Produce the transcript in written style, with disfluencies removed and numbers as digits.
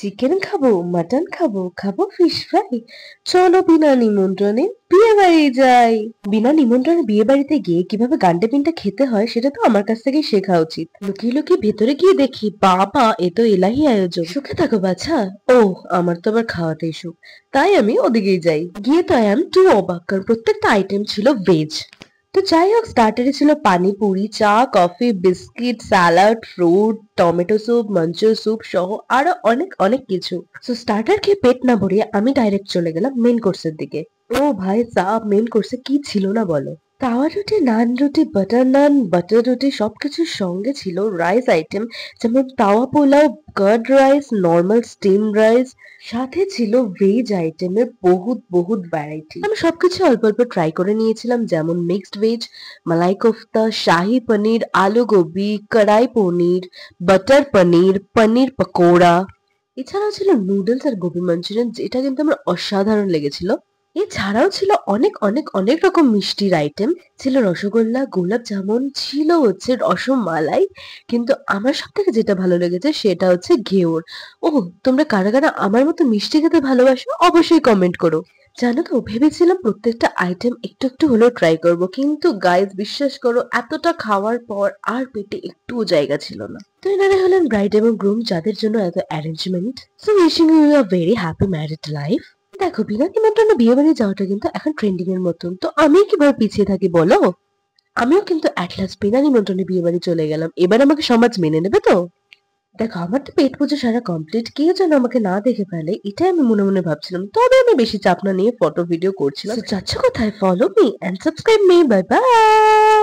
Chicken খাবো, mutton খাবো, খাবো ফিশ ফ্রাই। চলো বিনা নিমন্ত্রণে বিয়ে বাড়ি যাই। বিনা নিমন্ত্রণে বিয়ে বাড়িতে গিয়ে কিভাবে গান্ডে পিন্ডা খেতে হয় সেটা তো আমার কাছ থেকেই শেখা উচিত। লুকিয়ে লুকিয়ে ভেতরে গিয়ে দেখি বাবা, এ তো এলাহি আয়োজন। সুখে থাকো বাছা। ও, আমার তো আবার খাওয়াতেই সুখ, তাই আমি ওদিকেই যাই। গিয়ে তো আই এম টু অবাক, কারণ প্রত্যেকটা আইটেম ছিল ভেজ। তো যাই হোক, স্টার্টারে ছিল পানিপুরি, চা, coffee, biscuit, salad, fruit, tomato soup, manchow soup সহ আরো অনেক অনেক কিছু। তো স্টার্টার খেয়ে পেট না ভরিয়ে আমি ডাইরেক্ট চলে গেলাম মেন কোর্সের দিকে। ও ভাই সাব, মেন কোর্সে কি ছিল না বলো। তাওয়া রুটি, নান রুটি, বাটার নান, বাটার রুটি, সবকিছুর সঙ্গে ছিল রাইস আইটেম, যেমন তাওয়া pulao, card rice, normal steam rice. সাথে ছিল ভেজ আইটেমের বহুত বহুত ভ্যারাইটি। আমি সবকিছু অল্প অল্প ট্রাই করে নিয়েছিলাম, যেমন মিক্সড ভেজ, মালাই কোফতা, শাহি পনির, আলু গোবি, কড়াই পনির, বাটার পনির, পনির পকোড়া। এছাড়াও ছিল নুডলস আর গোবি মাঞ্চুরিয়ান, যেটা কিন্তু আমার অসাধারণ লেগেছিল। এছাড়াও ছিল অনেক অনেক অনেক রকম মিষ্টির আইটেম। ছিল রসগোল্লা, গোলাপ জামুন, ছিল হচ্ছে রসমালাই, কিন্তু আমার সব থেকে যেটা ভালো লেগেছে সেটা হচ্ছে ঘেওর। ও, তোমরা কারা কারা আমার মতো মিষ্টি খেতে ভালোবাসো অবশ্যই কমেন্ট করো। জানো তো, ভেবেছিলাম প্রত্যেকটা আইটেম একটু একটু হলেও ট্রাই করব, কিন্তু গাইজ বিশ্বাস করো, এতটা খাওয়ার পর আর পেটে একটুও জায়গা ছিল না। তো এনারা হলেন ব্রাইড এবং গ্রুম, যাদের জন্য এত arrangement. So wishing you a very happy married life. দেখো, বিনা নিমন্ত্রণে বিয়ে বাড়ি যাওয়াটা কিন্তু এখন ট্রেন্ডিং এর মতন, তো আমি কিভাবে পিছিয়ে থাকি বলো। আমিও কিন্তু অ্যাট লাস্ট বিনা নিমন্ত্রণে বিয়ে বাড়ি চলে গেলাম। এবার আমাকে সমাজ মেনে নেবে তো। দেখো, আমার তো পেট পুজো সারা কমপ্লিট, কেউ যেন আমাকে না দেখে ফেলে এটাই আমি মনে মনে ভাবছিলাম, তবে আমি বেশি চাপ না নিয়ে ফটো ভিডিও করছিলাম। So, যাচ্ছ কোথায়? Follow me and subscribe me. Bye by.